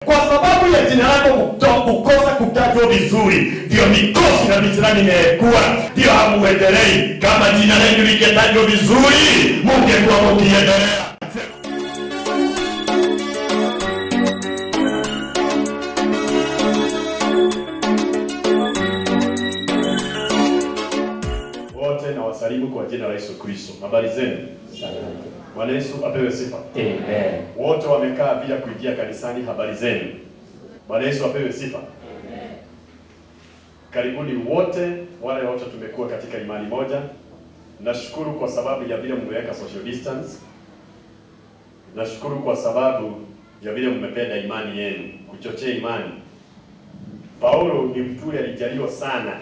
Kwa sababu ya jina lako kukosa kutajwa vizuri, ndio mikosi na visirani imekuwa, ndio hamuendelei. Kama jina lenu lingetajwa vizuri, mungekuwa mkiendelea. Wote na wasalimu kwa jina la Yesu Kristo. Habari zenu? Bwana Yesu apewe sifa. Amen. Wote wamekaa bila kuingia kanisani. Habari zenu? Bwana Yesu apewe sifa. Amen. Karibuni wote wale wote tumekuwa katika imani moja. Nashukuru kwa sababu ya vile mmeweka social distance. Nashukuru kwa sababu ya vile mmependa imani yenu, kuchochea imani. Paulo ni mtu alijaliwa sana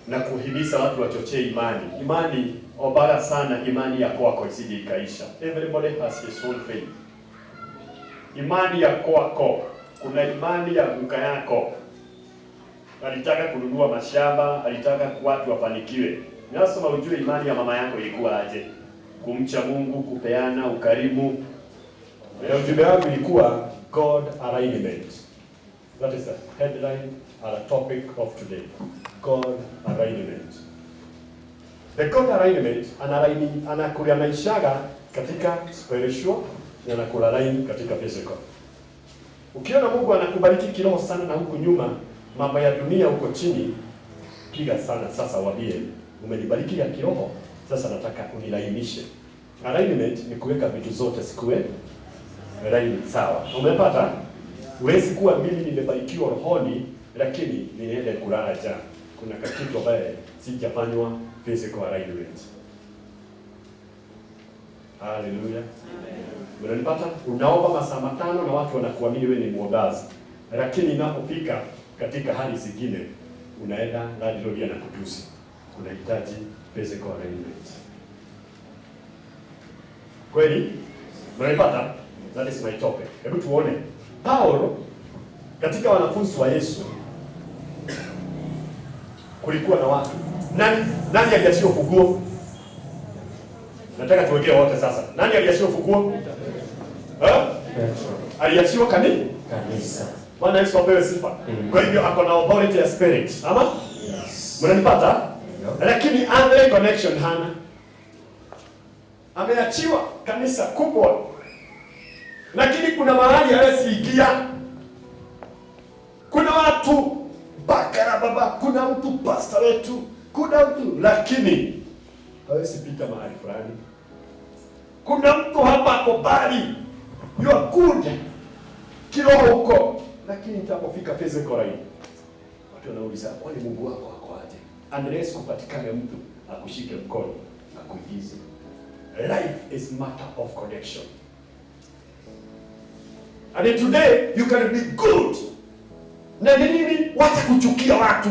na kuhimiza watu wachochee imani. Imani obara sana, imani ya kwako isije ikaisha. Everybody has his own faith. Imani ya kwako, kuna imani ya mka yako. Alitaka kununua mashamba, alitaka watu wafanikiwe. Nasema ujue imani ya mama yako ilikuwa aje. Kumcha Mungu, kupeana, ukarimu. Ujumbe wangu ilikuwa God alignment. That is the headline or a topic of today. God alignment. The God alignment anakulianishaga katika spiritual na anakualign katika physical. Ukiona Mungu anakubariki kiroho sana na huku nyuma mambo ya dunia huko chini, piga sana sasa waambie umenibariki ya kiroho, sasa nataka unilainishe. Alignment ni kuweka vitu zote sikuwe line sawa. Umepata? Huwezi kuwa mimi nimebarikiwa rohoni lakini niende kulala jana. Kuna kitu ambaye sijafanywa physical alignment. Hallelujah. Amen. Unanipata? Unaomba masaa 5 na watu wanakuamini wewe ni muombaji. Lakini inapofika katika hali zingine unaenda landlord na kutusi. Unahitaji physical alignment. Kweli? Unanipata? That is my topic. Hebu tuone. Paulo katika wanafunzi wa Yesu kulikuwa na watu. Nani aliachiwa funguo? Nataka tuwekee wote sasa. Nani aliachiwa funguo? Aliachiwa kanisa. Bwana Yesu apewe sifa. Kwa hivyo ako na authority ya spirit. Ama? Yes. Mnanipata? Lakini andere connection hana. Ameachiwa kanisa kubwa. Lakini kuna mahali hawezi ingia. Kuna watu bakara baba, kuna mtu pastor wetu, kuna mtu lakini hawezi pita mahali fulani. Kuna mtu hapa ako bali, you are good kiroho huko, lakini itapofika physical line watu wanauliza kwani Mungu wako ako aje? Unless kupatikane mtu akushike mkono akuigize. Life is matter of connection. And today you can be good. Na nini? Wacha kuchukia watu.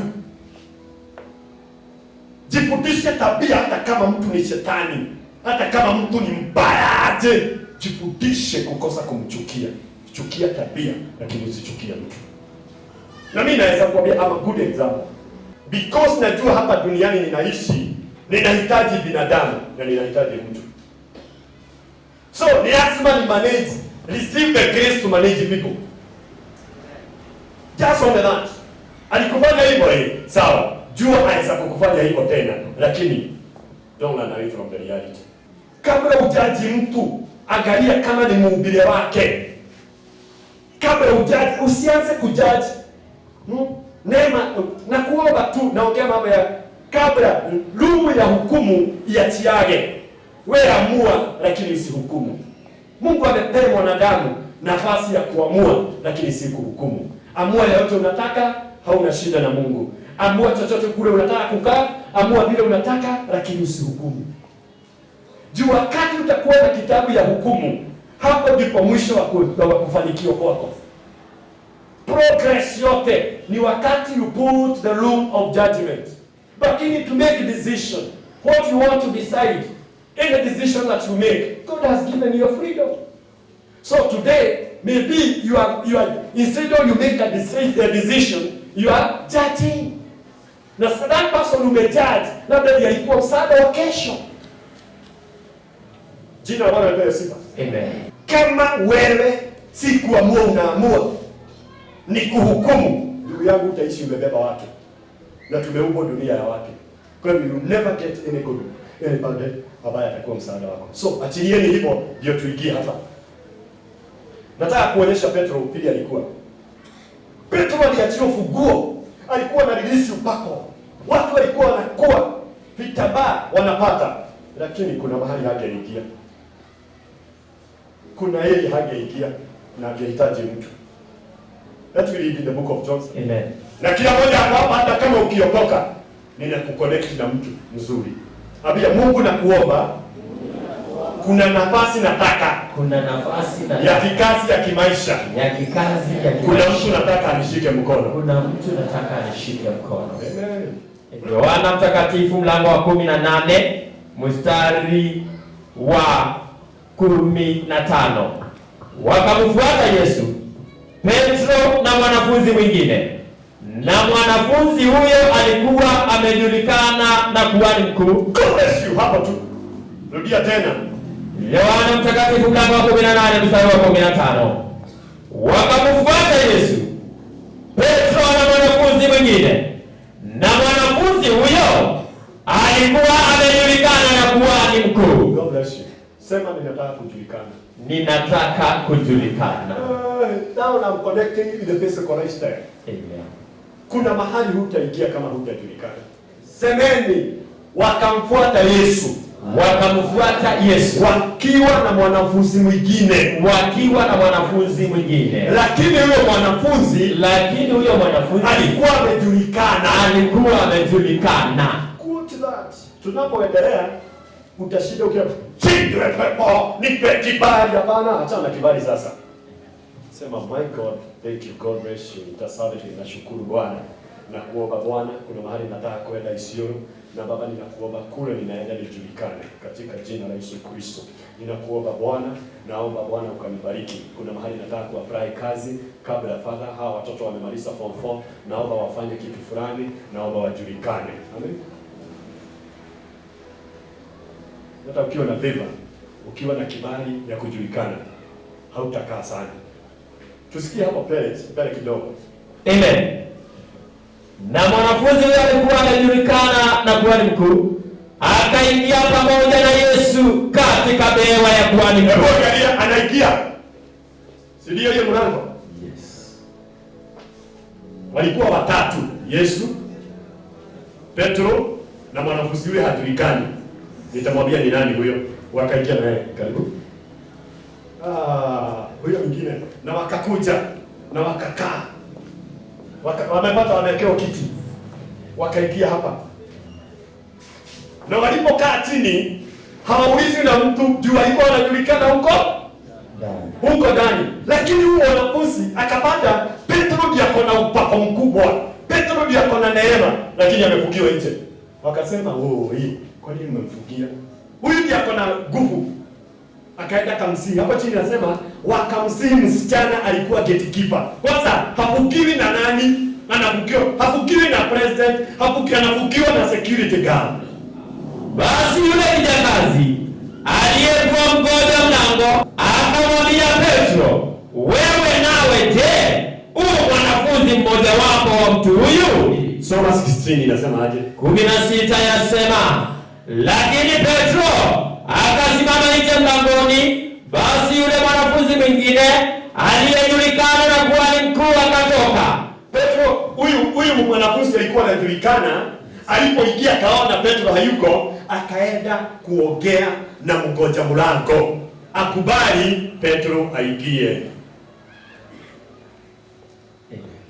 Jifundishe tabia hata kama mtu ni shetani. Hata kama mtu ni mbaya aje. Jifundishe kukosa kumchukia. Chukia tabia lakini usichukie mtu. Na mimi naweza kuambia I'm a good example. Because najua hapa duniani ninaishi, ninahitaji binadamu na ninahitaji mtu. So ni lazima ni manage, receive the grace to manage people. Just on that. Alikufanya hivyo sawa. Jua anaweza kukufanya hivyo tena, lakini don't run away from the reality. Kabla ujaji mtu, angalia kama ni mhubiri wake. Kabla ujaji, usianze kujaji. Neema na kuomba tu, naongea mambo ya kabla lumu ya hukumu iachiage. Wewe amua lakini usihukumu. Mungu amepea mwanadamu nafasi ya kuamua lakini si kuhukumu. Amua yote unataka, hauna shida na Mungu. Amua chochote kule unataka kukaa, amua vile unataka lakini usihukumu. Juu wakati utakuwa na kitabu ya hukumu, hapo ndipo mwisho wa kufanikiwa kwako. Progress yote ni wakati you put the room of judgment. But you need to make a decision. What you want to decide. Any decision that you make, God has given you freedom. So today, maybe you are instead of you make a decision, you are judging. Na that person who may judge, labda alikuwa msaada wa kesho. Jina la Bwana lipewe sifa. Amen. Kama wewe Si kuamua unaamua, ni kuhukumu. Ndugu yangu, utaishi umebeba watu, na tumeumbwa dunia ya watu. Kwa hiyo you will never get any good anybody ambaye atakuwa msaada wako. So achilieni hivyo, ndio tuingie hapa. Nataka kuonyesha Petro pili alikuwa. Petro aliachiwa funguo, alikuwa na release upako. Watu walikuwa wanakuwa vitabaa wanapata, lakini kuna mahali hangeingia. Kuna yeye hangeingia na angehitaji mtu. Let's read in the book of John. Amen. Na kila mmoja hapa, hata kama ukiokoka, ninakuconnect na mtu mzuri. Abia Mungu na kuomba, kuna nafasi nataka. Kuna nafasi nataka. Ya kikazi ya kimaisha. Ya kikazi ya kimaisha. Kuna mtu nataka anishike mkono. Kuna mtu nataka anishike mkono. Amen. Yohana Mtakatifu mlango wa 18 mstari wa 15. Wakamfuata Yesu, Petro na mwanafunzi mwingine. Na mwanafunzi huyo alikuwa amejulikana na kuhani mkuu. God bless you. Hapo tu. Rudia tena. Yohana Mtakatifu mlango wa 18 mstari wa 15. Wakamfuata Yesu, Petro na mwanafunzi mwingine. Na mwanafunzi huyo alikuwa amejulikana na kuhani mkuu. God bless you. Sema ninataka kujulikana. Ninataka kujulikana. Now I'm connecting with the physical lifestyle. Amen. Kuna mahali hutaingia kama hutajulikana. Semeni, wakamfuata Yesu. Wakamfuata Yesu Wakiwa na mwanafunzi mwingine. wakiwa na mwanafunzi mwingine. Lakini huyo mwanafunzi alikuwa amejulikana. Good that. Tunapoendelea utashinda ukiwa chindwe pepo, nipe kibali. Hapana, achana kibali sasa. Sema, my God, thank you, God bless you. Nitasali, ninashukuru Bwana. Na kuomba Bwana, kuna mahali nataka kwenda Isiolo, na Baba ninakuomba kule ninaenda nijulikane katika jina la Yesu Kristo. Ninakuomba Bwana, naomba Bwana ukanibariki. Kuna mahali nataka kuapply kazi kabla Father, hawa watoto wamemaliza form 4, naomba wafanye kitu fulani, naomba wajulikane. Amen. Hata ukiwa na favor, ukiwa na kibali ya kujulikana, hautakaa sana. Tusikie hapo pele kidogo. Amen. Na mwanafunzi huyo alikuwa anajulikana na kuhani mkuu, akaingia pamoja na Yesu katika bewa ya kuhani mkuu. Angalia, anaingia. Si ndio hiyo mlango? Yes. Walikuwa watatu, Yesu, Petro na mwanafunzi yule hajulikani. Nitamwambia ni nani huyo. Wakaingia na yeye. Karibu. Huyo mwingine na wakakuja na wakakaa. Wamepata wamewekewa kiti. Wakaingia hapa. Na walipokaa chini, hawaulizi na mtu juu alikuwa anajulikana huko ndani. Lakini huyo mwanafunzi akapata Petro ndiye akona upako mkubwa. Petro ndiye akona neema, lakini amefukiwa nje. Wakasema, hii kwa nini mmemfukia? Huyu ndiye akona nguvu. Akaenda kamsii. Hapo chini nasema wakamsii msichana alikuwa gatekeeper. Kwanza hafukiwi na nani? Anafukiwa. Hafukiwi na president, anafukiwa na security guard. Basi yule kijakazi aliyekuwa mgoja mlango akamwambia Petro, wewe nawe je, mwanafunzi mmoja wapo wa mtu huyu? Soma 16 inasema aje? 16 yasema, lakini Petro akasimama nje mlangoni. Basi yule mwanafunzi mwingine aliyejulikana na kuhani mkuu akatoka. Petro, huyu mwanafunzi alikuwa anajulikana, alipoingia kaona Petro hayuko, akaenda kuongea na mgoja mlango. Akubali Petro aingie.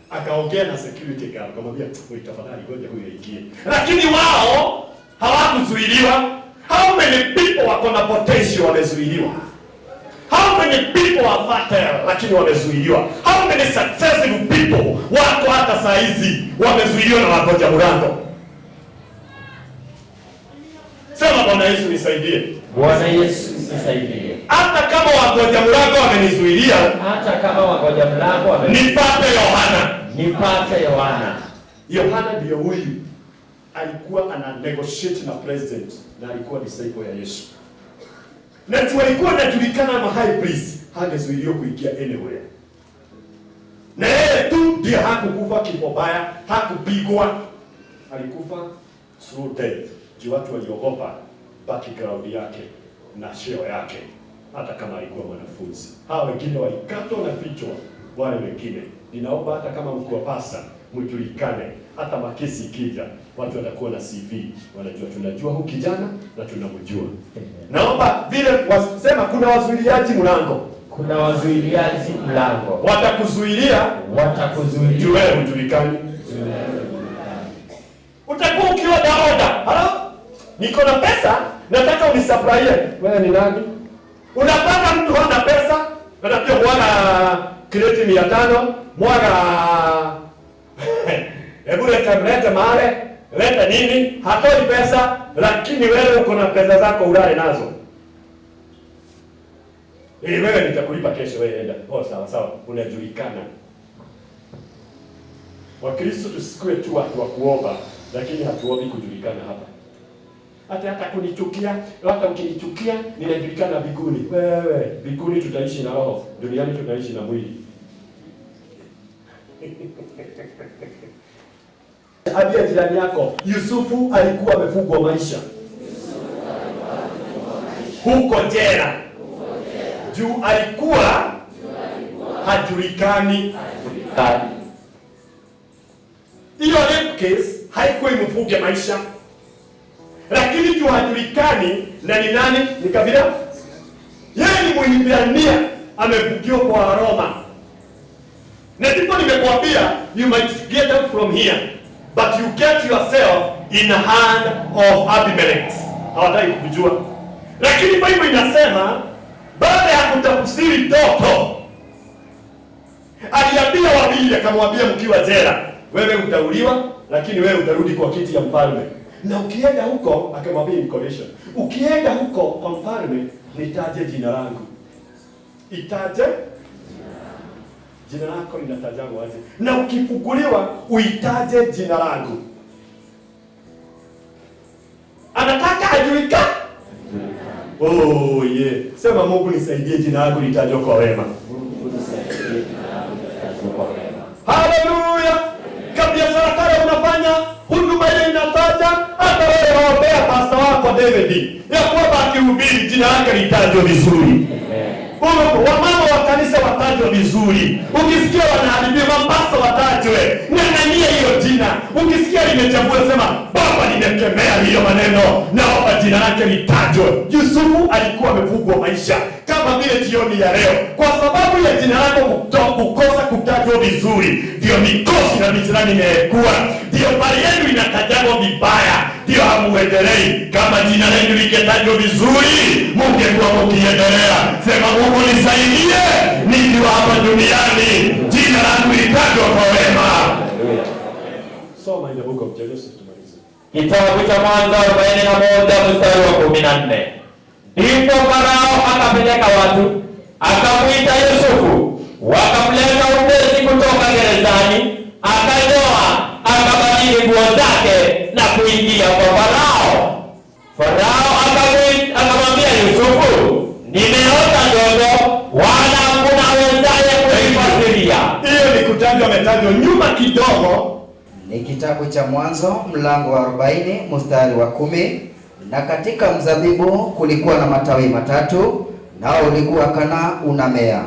Akaongea na security guard, akamwambia, "Wewe tafadhali ngoja huyu aingie." Lakini wao hawakuzuiliwa. How many people wako na potential wamezuiliwa? How many people are fertile lakini wamezuiliwa? How many successful people wako hata saa hizi wamezuiliwa na wagoja mlango? Sema, Bwana Yesu nisaidie. Bwana Yesu nisaidie. Hata kama wagoja mlango wamenizuilia, hata kama wagoja mlango nipate Yohana. Nipate Yohana. Yohana ndio huyu alikuwa ana negotiate na president na alikuwa disciple ya Yesu. Na tu alikuwa anajulikana na high priest. hangezuiliwa kuingia anywhere. Na yeye tu ndiye hakukufa kifo baya, hakupigwa, alikufa through death. Juu watu waliogopa background yake na cheo yake, hata kama alikuwa mwanafunzi. Hawa wengine walikatwa na vichwa, wale wengine. Ninaomba hata kama mko pasta mjulikane, hata makesi ikija, watu watakuwa na CV, wanajua tunajua huyu kijana na tunamjua. Naomba vile wasema kuna wazuiliaji mlango. Kuna wazuiliaji mlango. Watakuzuilia, watakuzuilia. Wewe hujulikani. Utakuwa ukiwa daoda. Halo? Niko na pesa, nataka unisuplie. Wewe ni nani? Unapata mtu hana pesa, anapia mwaga kreti 500, mwaga hebu leta male, leta nini? Hatoi pesa, lakini wewe uko na pesa zako ulale nazo. Wewe nitakulipa kesho, wewe enda. Sawa sawa, unajulikana. Wakristo tusikue tu watu wa kuomba, lakini hatuombi kujulikana hapa. Hata kunichukia, hata ukinichukia ninajulikana mbinguni. Wewe, mbinguni tutaishi na roho, duniani tunaishi na mwili. Abia jirani yako, Yusufu alikuwa amefungwa maisha. Huko jela. Juu alikuwa hajulikani. Hiyo rape case haikuwa imfunge maisha. Lakini juu hajulikani na ni nani, ni kabila. Yeye ni Mwibrania, amefungiwa kwa Roma. Na ndipo nimekuambia, you might get out from here, but you get yourself in the hand of Abimelech. Hawataki kujua. Lakini Biblia inasema baada ya kutafsiri ndoto, aliambia wawili, akamwambia mkiwa jela, wewe utauliwa, lakini wewe utarudi kwa kiti ya mfalme. Na ukienda huko, akamwambia in condition, ukienda huko kwa mfalme, nitaje jina langu. Itaje jina lako, linatajwa wazi. Na ukifunguliwa, uitaje jina langu. Anataka ajulikane. Oh yeah. Sema Mungu nisaidie jina langu litajwe kwa wema. Haleluya. Kabla biashara unafanya, huduma ile inataja, hata wewe waombea pastor wako David, ya kwamba akihubiri jina lake litajwe vizuri. Wamama wa kanisa watajwe vizuri. Ukisikia wanaharibia mapasta watajwe. Ng'ang'ania hiyo jina. Ukisikia limechafua sema Baba nimekemea hiyo maneno, naomba jina lake litajwe. Yusufu alikuwa amefungwa maisha kama vile jioni ya leo. Kwa sababu ya jina lako kukosa kutajwa vizuri, ndio mikosi na mizani imekuwa. Ndio bali yenu inatajwa vibaya. Ndio hamuendelei. Kama jina lenu lingetajwa vizuri, mungekuwa mkiendelea. Sema Mungu nisaidie, nikiwa hapa duniani jina langu litajwe kwa wema. Soma in the book of Genesis tumalize. Kitabu cha Mwanzo 41 mstari wa 14. Ndipo Farao akapeleka watu, akamwita Yusufu, wakamleta upesi kutoka gerezani, akanyoa, akabadili nguo zake na kuingia kwa Farao. Farao akamwambia Yusufu, nimeota ndoto, wala hakuna awezaye kuifasiria. Hiyo ni kutajwa, ametajwa nyuma kidogo. Ni kitabu cha Mwanzo mlango wa 40 mstari wa 10. Na katika mzabibu kulikuwa na matawi matatu, nao ulikuwa kana unamea,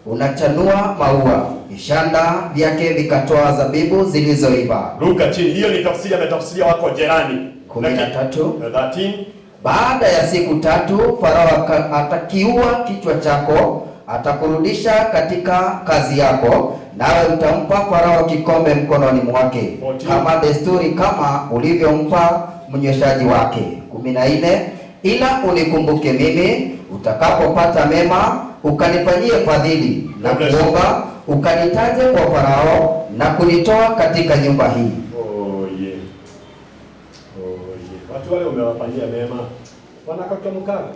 unachanua maua, vishanda vyake vikatoa zabibu zilizoiva. Luka chini, hiyo ni tafsiri, ametafsiria wako jirani. 13. Baada ya siku 3 Farao atakiua kichwa chako, atakurudisha katika kazi yako, nawe utampa Farao kikombe mkononi mwake, kama desturi, kama ulivyompa mnyweshaji wake. 14. Ila unikumbuke mimi utakapopata mema, ukanifanyie fadhili, na kuomba ukanitaje kwa Farao na kunitoa katika nyumba hii. Watu wale umewafanyia mema, wanakakamukana.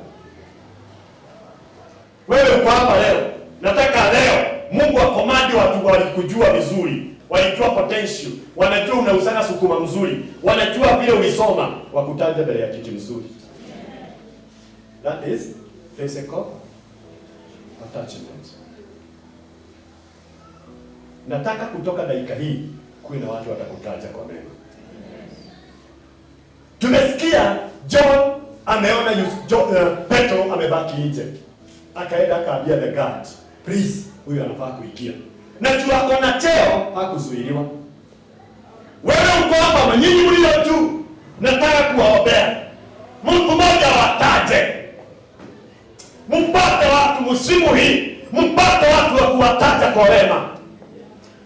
Wewe uko hapa leo, nataka leo Mungu akomandi watu walikujua vizuri, walijua potential, wanajua unausana sukuma mzuri, wanajua vile ulisoma, wakutaje mbele ya kiti mzuri. That is physical. attachment. Nataka kutoka dakika hii kuwe na watu watakutaja kwa mema. Tumesikia John ameona Petro amebaki nje, akaenda akaambia the guard, please, huyu anafaa kuingia. Na jua kona cheo hakuzuiliwa. Wewe uko hapa, nyinyi mlio juu, nataka kuwaombea Mungu mmoja wataje, mpate watu msimu hii, mpate watu wa kuwataja kwa wema.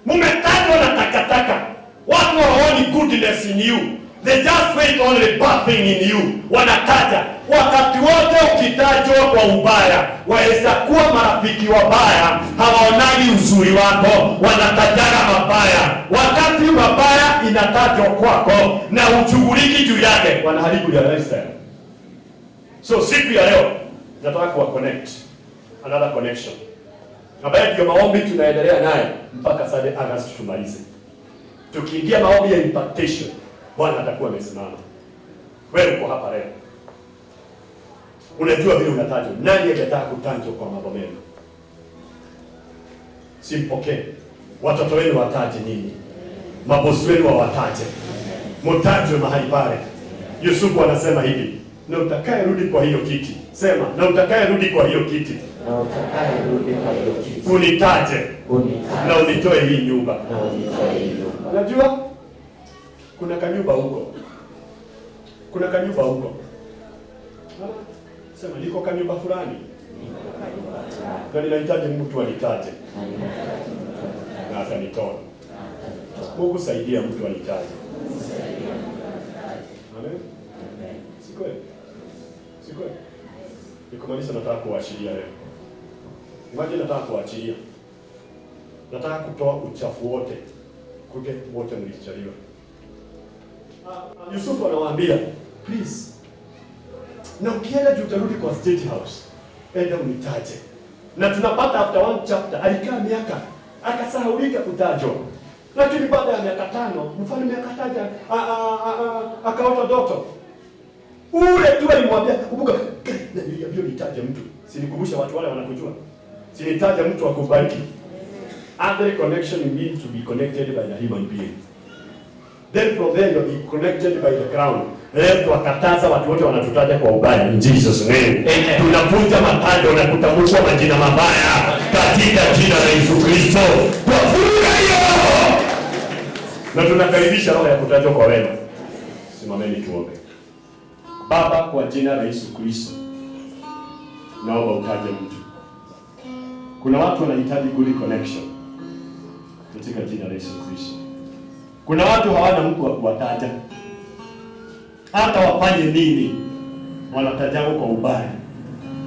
Mmetajwa na takataka, watu hawaoni goodness in you, they just wait only bad thing in you. Wanataja wakati wote, ukitajwa kwa ubaya, waweza kuwa marafiki wabaya, hawaonani uzuri wako, wanatajaga mabaya. Wakati mabaya inatajwa kwako na uchuguliki juu yake, wanaharibu ya lifestyle. So siku ya leo nataka kuwa connect another connection, ambaye ndio maombi tunaendelea naye mpaka Sunday August tumalize. Tukiingia maombi ya impartation, Bwana atakuwa amesimama. Wewe uko hapa leo, unajua vile unatajwa. Nani angetaka kutajwa kwa mambo mema? Simpokee. Watoto wenu wataje nini? Mabosi wenu wawataje, mtajwe mahali pale. Yusufu anasema hivi, na utakaye rudi kwa hiyo kiti. Sema, na utakaye rudi kwa hiyo kiti, na utakaye rudi kwa hiyo kiti, unitaje, na unitoe hii nyumba. na unitoe hii nyumba. Unajua kuna kanyumba huko, kuna kanyumba huko. Sema, niko kanyumba fulani, na ninahitaji mtu anitaje na atanitoa. Mungu saidia mtu anitaje. Amen. Si kweli? Si kweli? Nikumaanisha nataka kuachilia leo. Imagine nataka kuachilia. Nataka kutoa uchafu wote. Kute wote mlichaliwa. Yusufu anawaambia, please. Na ukienda juu utarudi kwa State House, enda unitaje. Na tunapata after one chapter, alikaa miaka, akasahaulika kutajwa. Lakini baada ya miaka 5, mfalme akataja, akaota ndoto. Ule tu alimwambia, kumbuka, niliambia nitaje mtu. Sinikumbusha watu wale wanakujua. Sinitaje mtu wa kubariki. Other connection means to be connected by the human being. Then from there you be connected by the crown. Leo tuwakataza watu wote wanatutaja kwa ubaya. In Jesus name. Tunavunja matajo na kutamka majina mabaya katika jina la Yesu Kristo. Tufunga hiyo. Na tunakaribisha roho ya kutajwa kwa wema. Simameni tuombe. Baba, kwa jina la Yesu Kristo, naomba utaje mtu. Kuna watu wanahitaji good connection katika jina la Yesu Kristo. Kuna watu hawana mtu wa kuwataja. Hata wafanye nini, wanatajwa kwa ubaya.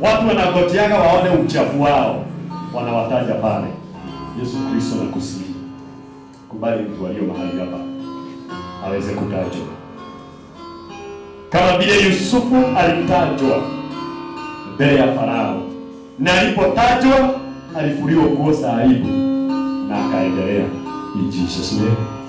Watu wanagoteaga waone uchafu wao, wanawataja pale. Yesu Kristo nakusihi, kubali mtu walio mahali hapa aweze kutajwa. Kama vile Yusufu alitajwa mbele ya Farao, na alipotajwa alifuliwa nguo za aibu na akaendelea. In Jesus name.